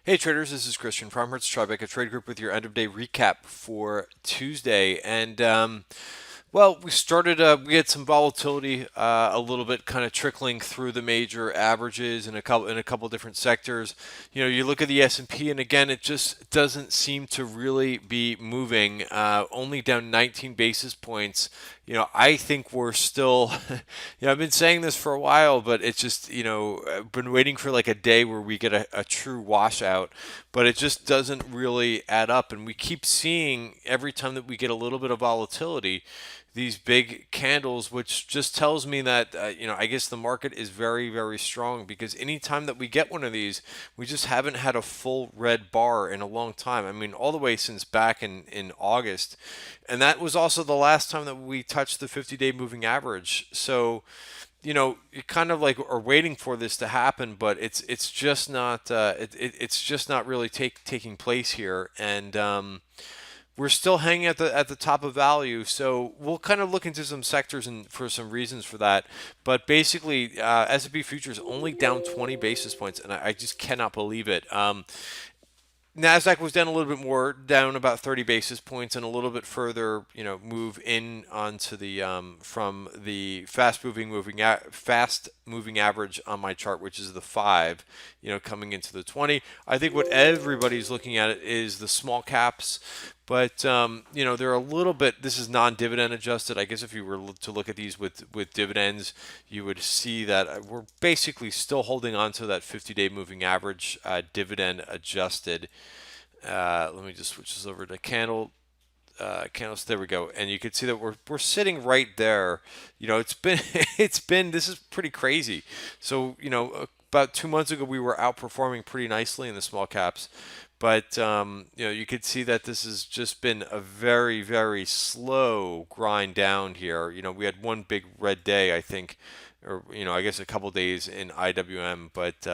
Hey traders, this is Christian from Hertz Tribeca Trade Group with your end of day recap for Tuesday. Well, we had some volatility, a little bit kind of trickling through the major averages in a couple different sectors. You look at the S&P, and again, it just doesn't seem to really be moving. Only down 19 basis points. I think we're still, I've been saying this for a while, but it's just, I've been waiting for like a day where we get a true washout, but it just doesn't really add up. And we keep seeing every time that we get a little bit of volatility, these big candles, which just tells me that I guess the market is very, very strong, because anytime that we get one of these, we just haven't had a full red bar in a long time. I mean, all the way since back in August, and that was also the last time that we touched the 50-day moving average. So you kind of like are waiting for this to happen, but it's just not it's just not really taking place here. And we're still hanging at the top of value. So we'll kind of look into some sectors and for some reasons for that. But basically, S&P futures only down 20 basis points, and I just cannot believe it. Nasdaq was down a little bit more, down about 30 basis points, and a little bit further, move in onto the from the fast moving average on my chart, which is the 5, coming into the 20. I think what everybody's looking at is the small caps, but they're a little bit. This is non-dividend adjusted. I guess if you were to look at these with dividends, you would see that we're basically still holding on to that 50-day moving average, dividend adjusted. Let me just switch this over to candles. There we go, and you can see that we're sitting right there. It's been this is pretty crazy. So about 2 months ago we were outperforming pretty nicely in the small caps, but you could see that this has just been a very, very slow grind down here. We had one big red day, I think, or I guess a couple days in IWM, but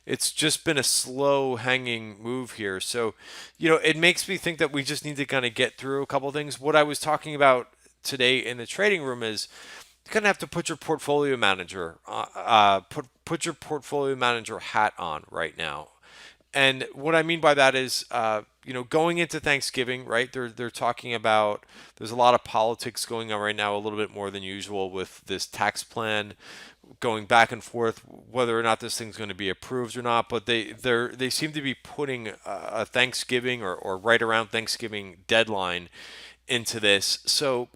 it's just been a slow hanging move here. So it makes me think that we just need to kind of get through a couple things. What I was talking about today in the trading room is you kind of have to put your portfolio manager put your portfolio manager hat on right now. And what I mean by that is, going into Thanksgiving, right? They're talking about there's a lot of politics going on right now, a little bit more than usual with this tax plan going back and forth, whether or not this thing's going to be approved or not. But they seem to be putting a Thanksgiving or right around Thanksgiving deadline into this. So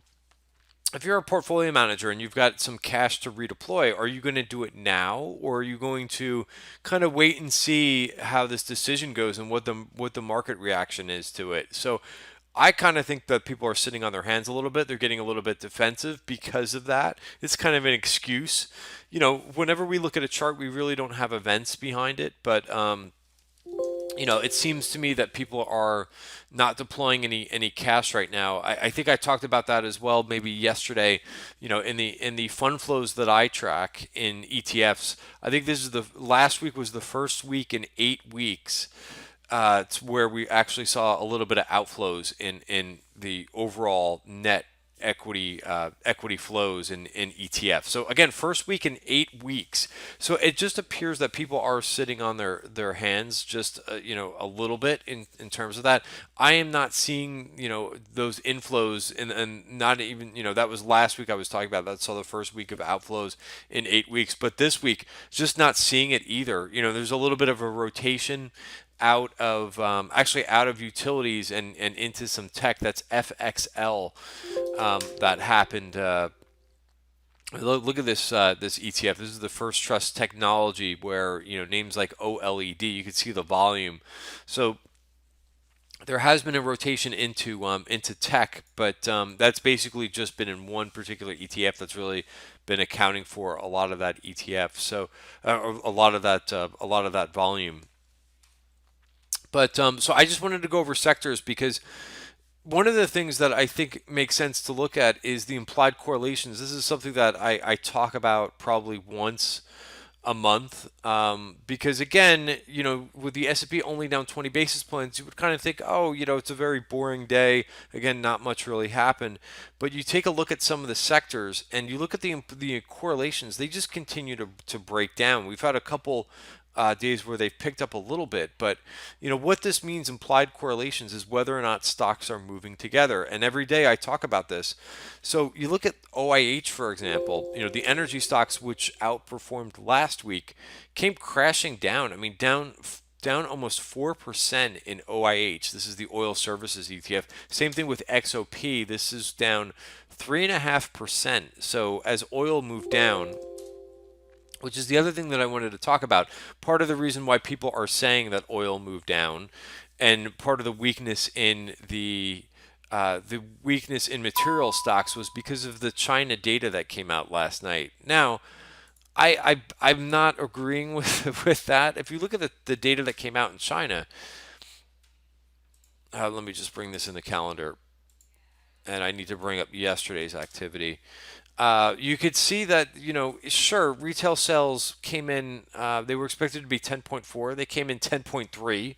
if you're a portfolio manager and you've got some cash to redeploy, are you going to do it now, or are you going to kind of wait and see how this decision goes and what the market reaction is to it? So I kind of think that people are sitting on their hands a little bit. They're getting a little bit defensive because of that. It's kind of an excuse. Whenever we look at a chart, we really don't have events behind it, but it seems to me that people are not deploying any cash right now. I think I talked about that as well, maybe yesterday. In the fund flows that I track in ETFs, I think this is the last week was the first week in 8 weeks. It's where we actually saw a little bit of outflows in the overall net equity flows in ETF. So again, first week in 8 weeks. So it just appears that people are sitting on their hands just a little bit in terms of that. I am not seeing those inflows and not even that was last week I was talking about. That saw the first week of outflows in 8 weeks, but this week just not seeing it either. There's a little bit of a rotation out of utilities and into some tech. That's FXL that happened. Look at this ETF. This is the First Trust Technology, where names like OLED. You can see the volume. So there has been a rotation into tech, but that's basically just been in one particular ETF that's really been accounting for a lot of that ETF. So a lot of that volume. But so I just wanted to go over sectors, because one of the things that I think makes sense to look at is the implied correlations. This is something that I talk about probably once a month, because again, with the S&P only down 20 basis points, you would kind of think, oh, it's a very boring day. Again, not much really happened. But you take a look at some of the sectors and you look at the correlations, they just continue to break down. We've had a couple days where they've picked up a little bit. But what this means, implied correlations, is whether or not stocks are moving together. And every day I talk about this. So you look at OIH, for example. The energy stocks which outperformed last week came crashing down. I mean, down almost 4% in OIH. This is the oil services ETF. Same thing with XOP. This is down 3.5%. So as oil moved down, which is the other thing that I wanted to talk about. Part of the reason why people are saying that oil moved down, and part of the weakness in material stocks was because of the China data that came out last night. Now, I'm not agreeing with with that. If you look at the data that came out in China, let me just bring this in the calendar, and I need to bring up yesterday's activity. You could see that, sure, retail sales came in, they were expected to be 10.4. They came in 10.3.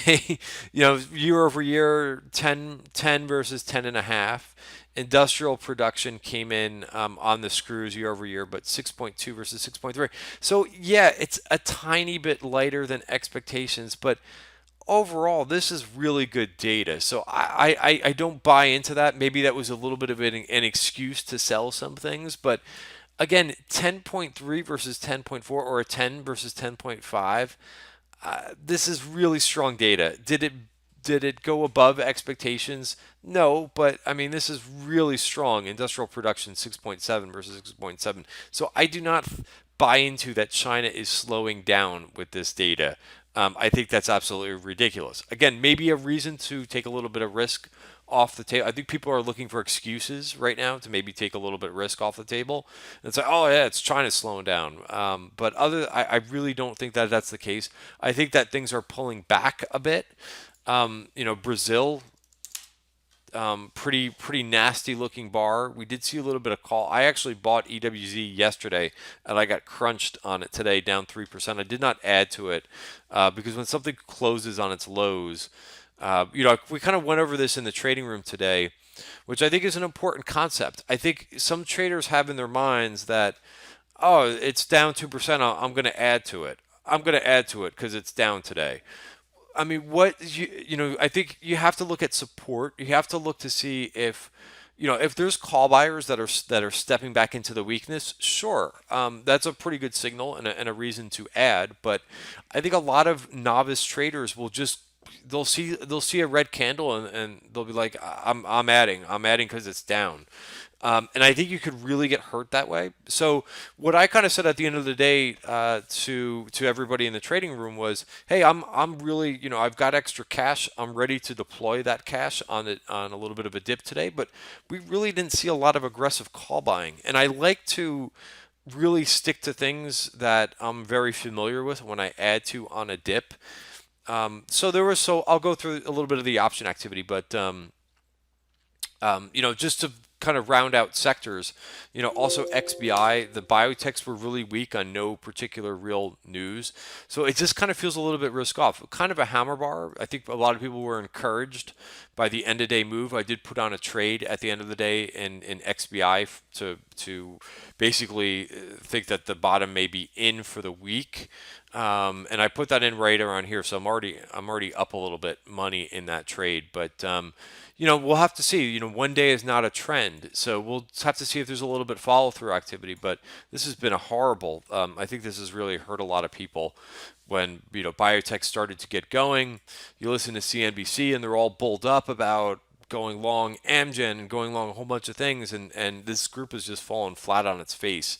They, year over year, 10 versus 10 and a half. Industrial production came in on the screws year over year, but 6.2 versus 6.3. So, yeah, it's a tiny bit lighter than expectations, but overall, this is really good data. So I don't buy into that. Maybe that was a little bit of an excuse to sell some things. But again, 10.3 versus 10.4 or a 10 versus 10.5, this is really strong data. Did it go above expectations? No, but I mean, this is really strong. Industrial production 6.7 versus 6.7. So I do not buy into that China is slowing down with this data. I think that's absolutely ridiculous. Again, maybe a reason to take a little bit of risk off the table. I think people are looking for excuses right now to maybe take a little bit of risk off the table and say, "Oh yeah, it's China slowing down." But I really don't think that that's the case. I think that things are pulling back a bit. Brazil, pretty nasty looking bar. We did see a little bit of call. I actually bought EWZ yesterday, and I got crunched on it today, down 3%. I did not add to it because when something closes on its lows, we kind of went over this in the trading room today, which I think is an important concept. I think some traders have in their minds that, oh, it's down 2%. I'm going to add to it. I'm going to add to it because it's down today. I mean, I think you have to look at support. You have to look to see if there's call buyers that are stepping back into the weakness. Sure, that's a pretty good signal and a reason to add. But I think a lot of novice traders will just they'll see a red candle and they'll be like, I'm adding because it's down. And I think you could really get hurt that way. So what I kind of said at the end of the day to everybody in the trading room was, hey, I'm really, I've got extra cash. I'm ready to deploy that cash on a little bit of a dip today. But we really didn't see a lot of aggressive call buying, and I like to really stick to things that I'm very familiar with when I add to on a dip. So I'll go through a little bit of the option activity, but just to kind of round out sectors, also XBI, the biotechs were really weak on no particular real news. So it just kind of feels a little bit risk off. Kind of a hammer bar. I think a lot of people were encouraged by the end of day move. I did put on a trade at the end of the day in XBI to basically think that the bottom may be in for the week. And I put that in right around here, so I'm already up a little bit money in that trade. But we'll have to see. One day is not a trend, so we'll have to see if there's a little bit follow through activity. But this has been a horrible. I think this has really hurt a lot of people. When biotech started to get going, you listen to CNBC and they're all bulled up about going long Amgen and going long a whole bunch of things, and this group has just fallen flat on its face.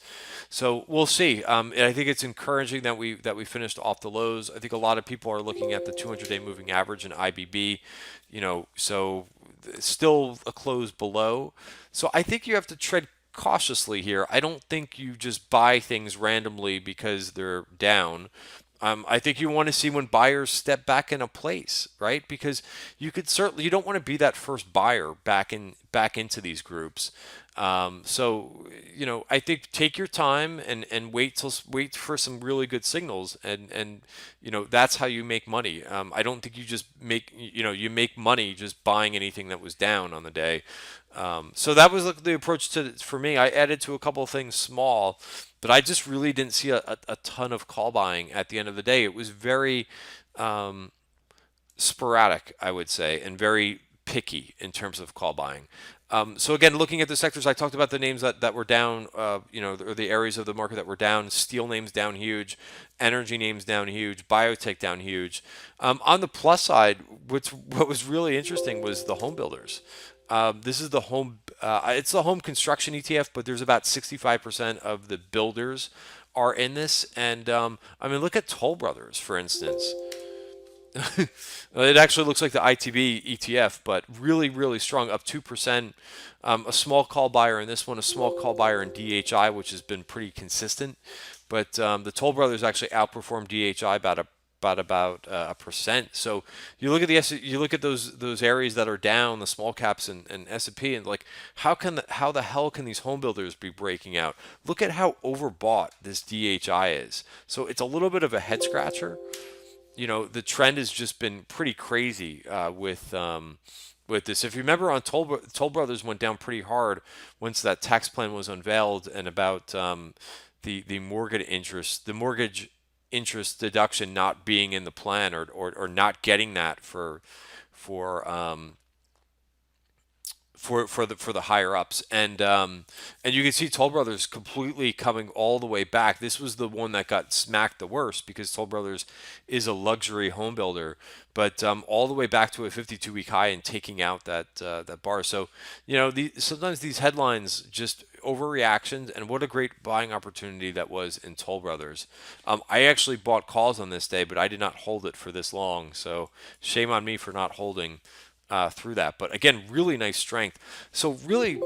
So we'll see. I think it's encouraging that we finished off the lows. I think a lot of people are looking at the 200-day moving average and IBB, so still a close below. So I think you have to tread cautiously here. I don't think you just buy things randomly because they're down. I think you want to see when buyers step back in a place, right? Because you don't want to be that first buyer back into these groups. So I think take your time and wait for some really good signals, and that's how you make money. I don't think you just you make money just buying anything that was down on the day. So that was the approach for me. I added to a couple of things small. but I just really didn't see a ton of call buying at the end of the day. It was very sporadic, I would say, and very picky in terms of call buying. So again, looking at the sectors, I talked about the names that were down, or the areas of the market that were down. Steel names down huge, energy names down huge, biotech down huge. On the plus side, what was really interesting was the home builders. This is the home. It's the home construction ETF, but there's about 65% of the builders are in this. And I mean, look at Toll Brothers, for instance. It actually looks like the ITB ETF, but really, really strong, up 2%. A small call buyer in this one, a small call buyer in DHI, which has been pretty consistent. But the Toll Brothers actually outperformed DHI about a percent. So you look at you look at those areas that are down, the small caps and S&P, and like how the hell can these home builders be breaking out? Look at how overbought this DHI is. So it's a little bit of a head scratcher. The trend has just been pretty crazy with this. If you remember, on Toll Brothers went down pretty hard once that tax plan was unveiled, and about the mortgage interest deduction not being in the plan, or not getting that for for the higher ups, and you can see Toll Brothers completely coming all the way back. This was the one that got smacked the worst because Toll Brothers is a luxury home builder, but all the way back to a 52-week high and taking out that bar. So sometimes these headlines just overreactions, and what a great buying opportunity that was in Toll Brothers. I actually bought calls on this day, but I did not hold it for this long, so shame on me for not holding through that. But again, really nice strength. So really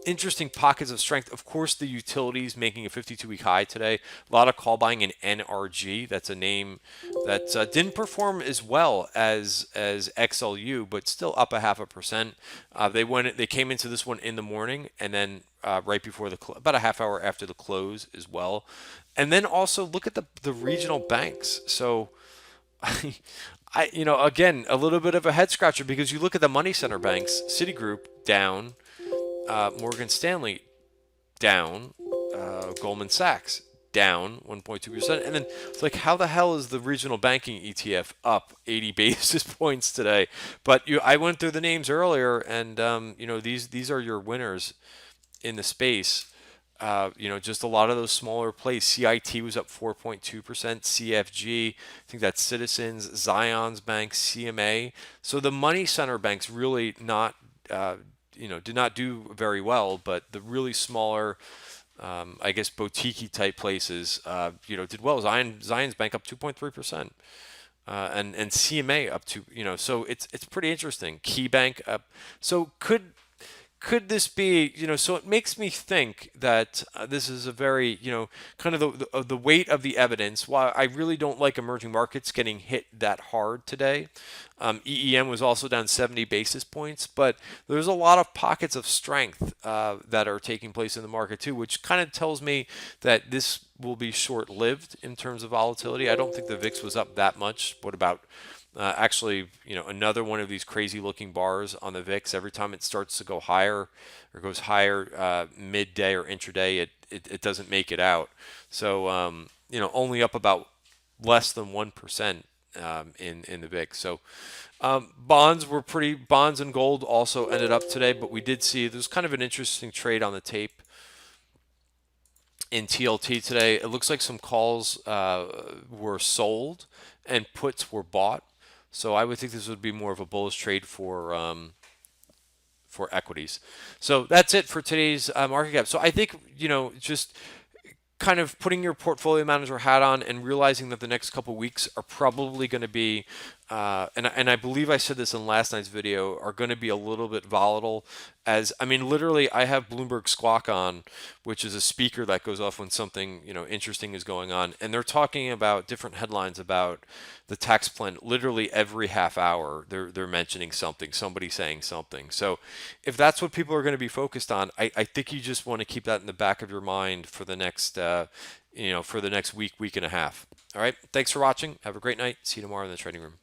interesting pockets of strength. Of course, the utilities making a 52-week high today. A lot of call buying in NRG. That's a name that didn't perform as well as XLU, but still up a 0.5%. They came into this one in the morning, and then right before about a half hour after the close as well. And then also look at the regional banks. So again, a little bit of a head scratcher because you look at the money center banks. Citigroup down, Morgan Stanley down, Goldman Sachs down 1.2%, and then it's like, how the hell is the regional banking ETF up 80 basis points today? But I went through the names earlier, and these are your winners in the space. Just a lot of those smaller plays. CIT was up 4.2%. CFG, I think that's Citizens, Zions Bank, CMA. So the money center banks really did not do very well, but the really smaller, I guess, boutique type places, did well. Zions Bank up 2.3%. And CMA up to, so it's pretty interesting. KeyBank up. So could this be, so it makes me think that this is a very, kind of the weight of the evidence. While I really don't like emerging markets getting hit that hard today, EEM was also down 70 basis points, but there's a lot of pockets of strength that are taking place in the market too, which kind of tells me that this will be short-lived in terms of volatility. I don't think the VIX was up that much. What about actually, another one of these crazy looking bars on the VIX? Every time it starts to go higher or goes higher midday or intraday, it doesn't make it out. So, only up about less than 1% in the VIX. So, bonds and gold also ended up today, but we did see there's kind of an interesting trade on the tape in TLT today. It looks like some calls were sold and puts were bought. So I would think this would be more of a bullish trade for equities. So that's it for today's market cap. So I think, just kind of putting your portfolio manager hat on and realizing that the next couple of weeks are probably going to be, and I believe I said this in last night's video, are going to be a little bit volatile. Literally, I have Bloomberg Squawk on, which is a speaker that goes off when something interesting is going on, and they're talking about different headlines about the tax plan. Literally every half hour, they're mentioning something, somebody saying something. So if that's what people are going to be focused on, I think you just want to keep that in the back of your mind for the next week and a half. All right. Thanks for watching. Have a great night. See you tomorrow in the trading room.